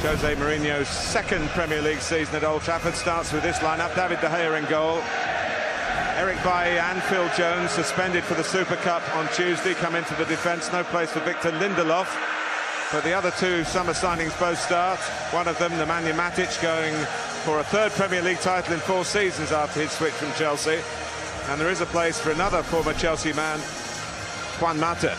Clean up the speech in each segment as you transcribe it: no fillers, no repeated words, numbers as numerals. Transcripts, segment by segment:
Jose Mourinho's second Premier League season at Old Trafford starts with this lineup. David De Gea in goal. Eric Bailly and Phil Jones suspended for the Super Cup on Tuesday come into the defence. No place for Victor Lindelof. But the other two summer signings both start. One of them, Nemanja Matic, going for a third Premier League title in 4 seasons after his switch from Chelsea. And there is a place for another former Chelsea man, Juan Mata.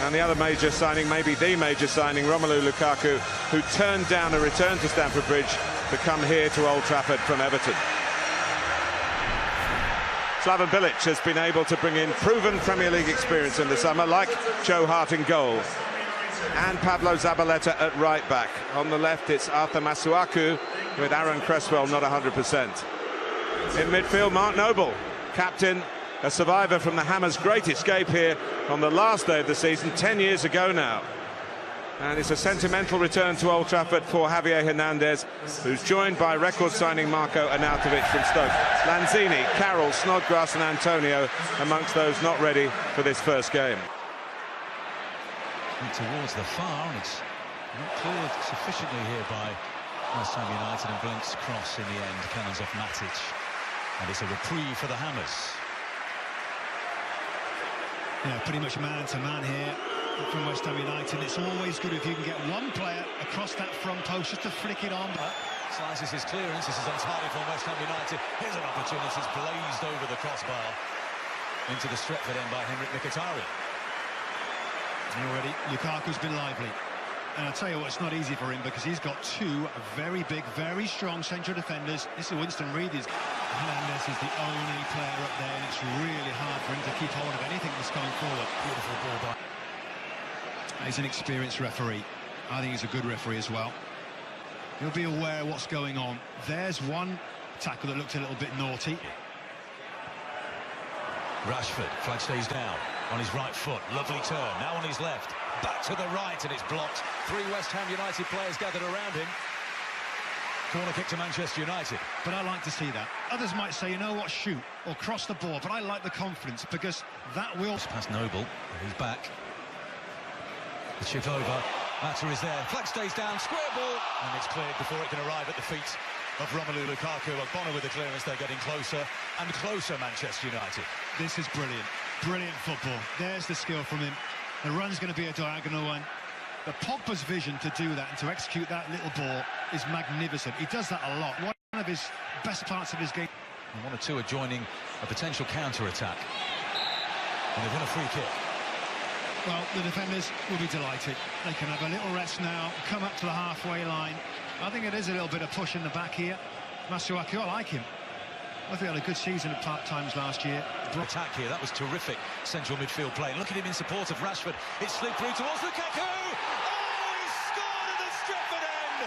And the other major signing, maybe the major signing, Romelu Lukaku, who turned down a return to Stamford Bridge to come here to Old Trafford from Everton. Slaven Bilic has been able to bring in proven Premier League experience in the summer, like Joe Hart in goal. And Pablo Zabaleta at right back. On the left, it's Arthur Masuaku, with Aaron Cresswell not 100%. In midfield, Mark Noble, captain, a survivor from the Hammers' great escape here on the last day of the season, 10 years ago now. And it's a sentimental return to Old Trafford for Javier Hernandez, who's joined by record signing Marco Arnautovic from Stoke. Lanzini, Carroll, Snodgrass and Antonio amongst those not ready for this first game. Towards the far, and it's not cleared sufficiently here by West Ham United, and Blink's cross in the end cannons off Matic, and it's a reprieve for the Hammers. Yeah, pretty much man-to-man here from West Ham United. It's always good if you can get one player across that front post just to flick it on. Slices his clearance. This is entirely from West Ham United. Here's an opportunity. It's blazed over the crossbar into the Stretford end by Henrik Mkhitaryan. Already, Lukaku's been lively. And I'll tell you what, it's not easy for him because he's got 2 very big, very strong central defenders. This is Winston Reid. Hernandez is the only player up there, and it's really hard for him to keep hold of anything that's going forward. Beautiful ball by... He's an experienced referee. I think he's a good referee as well. He'll be aware of what's going on. There's one tackle that looked a little bit naughty. Rashford, flag stays down on his right foot, lovely turn, now on his left, back to the right, and it's blocked. 3 West Ham United players gathered around him. Corner kick to Manchester United. But I like to see that. Others might say, you know what, shoot, or cross the ball, but I like the confidence, because that will... Past Noble, he's back. The chip over, Mata is there, flag stays down, square ball, and it's cleared before it can arrive at the feet of Romelu Lukaku. Ogbonna with the clearance, they're getting closer and closer, Manchester United. This is brilliant. Brilliant football. There's the skill from him. The run's going to be a diagonal one. But Pogba's vision to do that and to execute that little ball is magnificent. He does that a lot. One of his best parts of his game. And 1 or 2 are joining a potential counter-attack. And they've won a free kick. Well, the defenders will be delighted. They can have a little rest now, come up to the halfway line. I think it is a little bit of push in the back here. Masuaku, I like him. I think he had a good season at part-times last year. Attack here, that was terrific central midfield play. And look at him in support of Rashford. It slid through towards Lukaku. Oh, he scored at the Stretford end.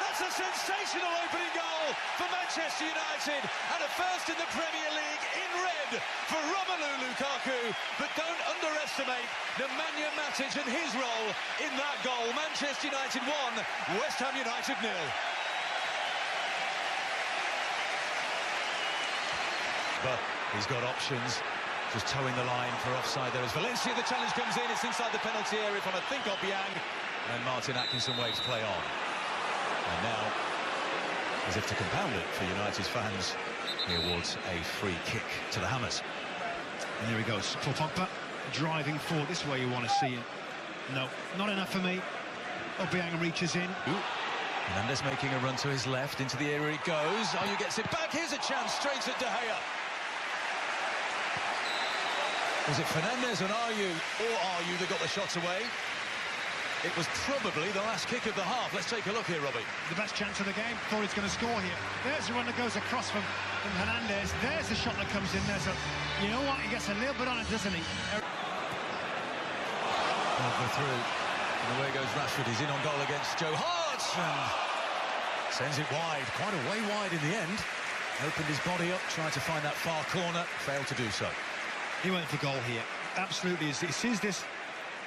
That's a sensational opening goal for Manchester United. And a first in the Premier League in red for Romelu Lukaku. But don't underestimate Nemanja Matic and his role in that goal. Manchester United 1, West Ham United 0. But he's got options, just towing the line for offside there as Valencia. The challenge comes in, it's inside the penalty area from, I think, Obiang, and Martin Atkinson waves play on. And now, as if to compound it for United's fans, he awards a free kick to the Hammers. And there he goes, Paul Pogba driving forward. This is where you want to see him. No, not enough for me. Obiang reaches in. Ooh. Hernandez making a run to his left, into the area he goes. Ayew gets it back, here's a chance, straight at De Gea. Was it Fernandez and Ayew, or Ayew that got the shots away? It was probably the last kick of the half. Let's take a look here, Robbie. The best chance of the game. Thought he's going to score here. There's the one that goes across from Hernandez. There's the shot that comes in. There's a... You know what? He gets a little bit on it, doesn't he? Over through. And away goes Rashford. He's in on goal against Joe Hart. And sends it wide. Quite a way wide in the end. Opened his body up, tried to find that far corner. Failed to do so. He went for goal here. Absolutely. He sees this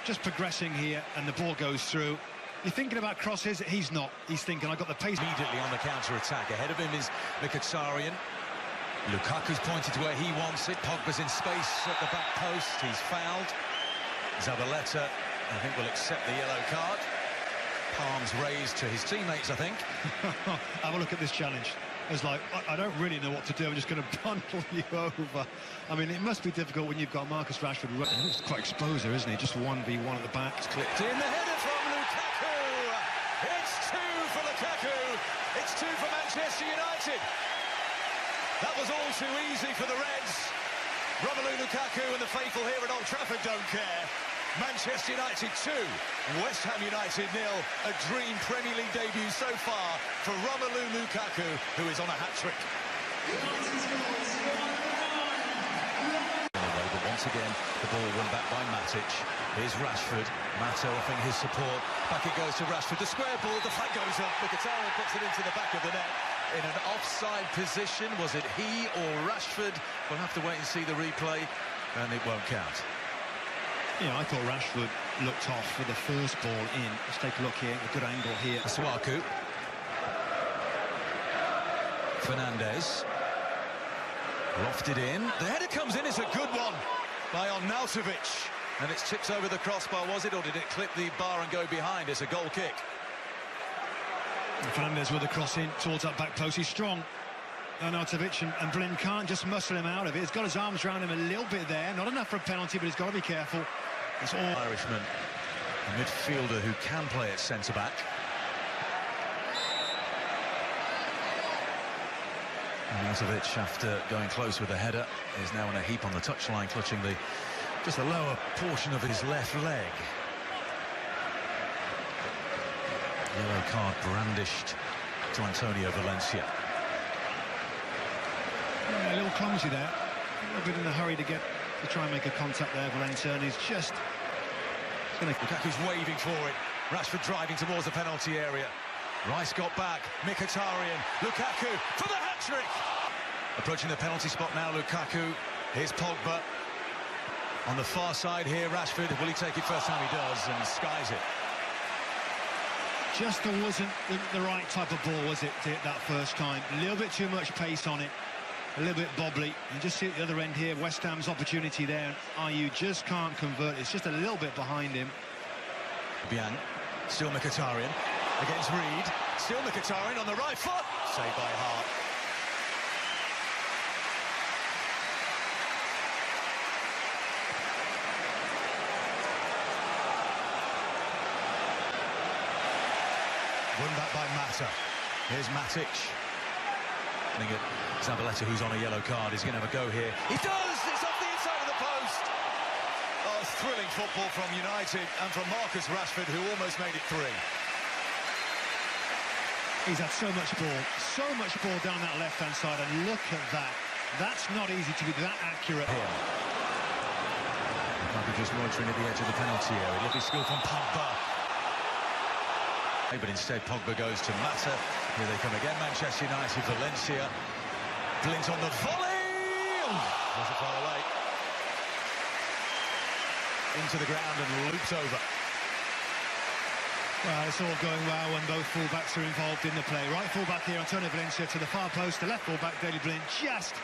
just progressing here, and the ball goes through. You're thinking about crosses. He's not. He's thinking, I've got the pace. Immediately on the counter-attack. Ahead of him is Mkhitaryan. Lukaku's pointed to where he wants it. Pogba's in space at the back post. He's fouled. Zabaleta, I think, will accept the yellow card. Palms raised to his teammates, I think. Have a look at this challenge. It's like, I don't really know what to do. I'm just going to bundle you over. I mean, it must be difficult when you've got Marcus Rashford. He looks quite exposed there, isn't he? Just 1v1 at the back. It's clipped in. The header from Lukaku. It's 2 for Lukaku. It's 2 for Manchester United. That was all too easy for the Reds. Romelu Lukaku and the faithful here at Old Trafford don't care. Manchester United 2, West Ham United 0. A dream Premier League debut so far for Romelu Lukaku, who is on a hat-trick. But once again, the ball won back by Matic. Here's Rashford. Mato offering his support. Back it goes to Rashford. The square ball, the flag goes up. Mkhitaryan puts it into the back of the net. In an offside position, was it he or Rashford? We'll have to wait and see the replay, and it won't count. Yeah, I thought Rashford looked off for the first ball in. Let's take a look here, a good angle here. Suaku. Fernandez. Lofted in. The header comes in, it's a good one by Arnautovic. And it's tipped over the crossbar, was it, or did it clip the bar and go behind? It's a goal kick. Fernandez with a cross in towards that back post. He's strong. Arnautovic and Blind can't just muscle him out of it. He's got his arms around him a little bit there. Not enough for a penalty, but he's got to be careful. It's all Irishman, a midfielder who can play at centre-back. Arnautovic, after going close with the header, is now in a heap on the touchline, clutching just the lower portion of his left leg. Yellow card brandished to Antonio Valencia. a little clumsy there. A little bit in a hurry to try and make a contact there, Valencia, and he's just going to... Lukaku's waving for it. Rashford driving towards the penalty area. Rice got back. Mkhitaryan. Lukaku for the hat-trick. Approaching the penalty spot now, Lukaku. Here's Pogba. On the far side here, Rashford. Will he take it first time? He does, and skies it. Just wasn't the right type of ball, was it, to hit that first time? A little bit too much pace on it. A little bit bobbly. You just see at the other end here, West Ham's opportunity there. Ayew just can't convert. It's just a little bit behind him. Bian. Still Mkhitaryan. Against Reed. Still Mkhitaryan on the right foot. Saved by Hart. Won back by Mata. Here's Matic. Zabaleta, who's on a yellow card, is going to have a go here. He does! It's off the inside of the post! Oh, thrilling football from United and from Marcus Rashford, who almost made it 3. He's had so much ball down that left-hand side, and look at that. That's not easy to be that accurate. Here. Lukaku just loitering at the edge of the penalty area. Lovely skill from Pogba. But instead Pogba goes to Mata. Here they come again, Manchester United, Valencia. Blint on the volley! Wasn't far away. Into the ground and loops over. Well, it's all going well when both full-backs are involved in the play. Right full-back here, Antonio Valencia to the far post. The left full-back, Daley Blind, just...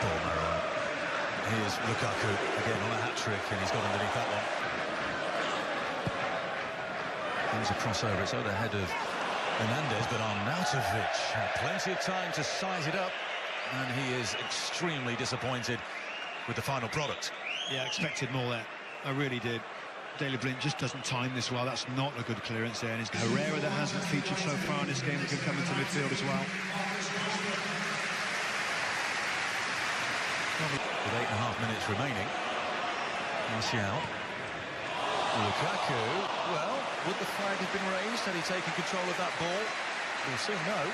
Ball Marouane. Here's Lukaku, again on a hat-trick, and he's got underneath that one. There's a crossover, it's over the head of Hernandez, but Arnautovic had plenty of time to size it up, and he is extremely disappointed with the final product. Yeah, expected more there. I really did. Daley Blind just doesn't time this well. That's not a good clearance there. And it's Herrera that hasn't featured so far in this game that can come into midfield as well. With 8.5 minutes remaining, Martial. Lukaku, well, would the flag have been raised had he taken control of that ball? We'll soon know.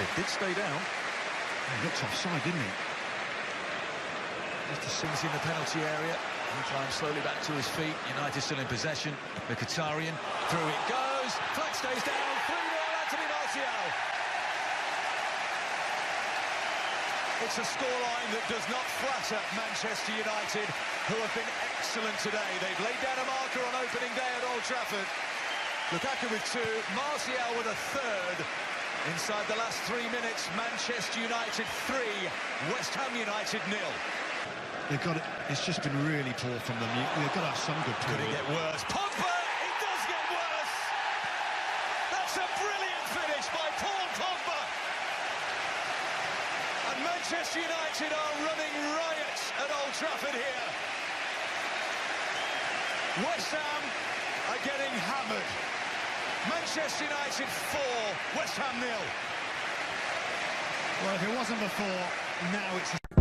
It did stay down. He looked offside, didn't he? Just sinks in the penalty area. He climbs slowly back to his feet. United still in possession. Mkhitaryan, through it goes. Flag stays down. 3-0, Anthony Martial. It's a scoreline that does not flatter Manchester United, who have been excellent today. They've laid down a marker on opening day at Old Trafford. Lukaku with 2, Martial with a 3rd. Inside the last 3 minutes, Manchester United 3, West Ham United 0. They've got it. It's just been really poor from them. They've got to have some good Could it period. get worse? Pogba! It does get worse! That's a brilliant finish by Paul Pogba! And Manchester United are running riot at Old Trafford here. West Ham are getting hammered. Manchester United 4, West Ham 0. Well, if it wasn't before, now it's...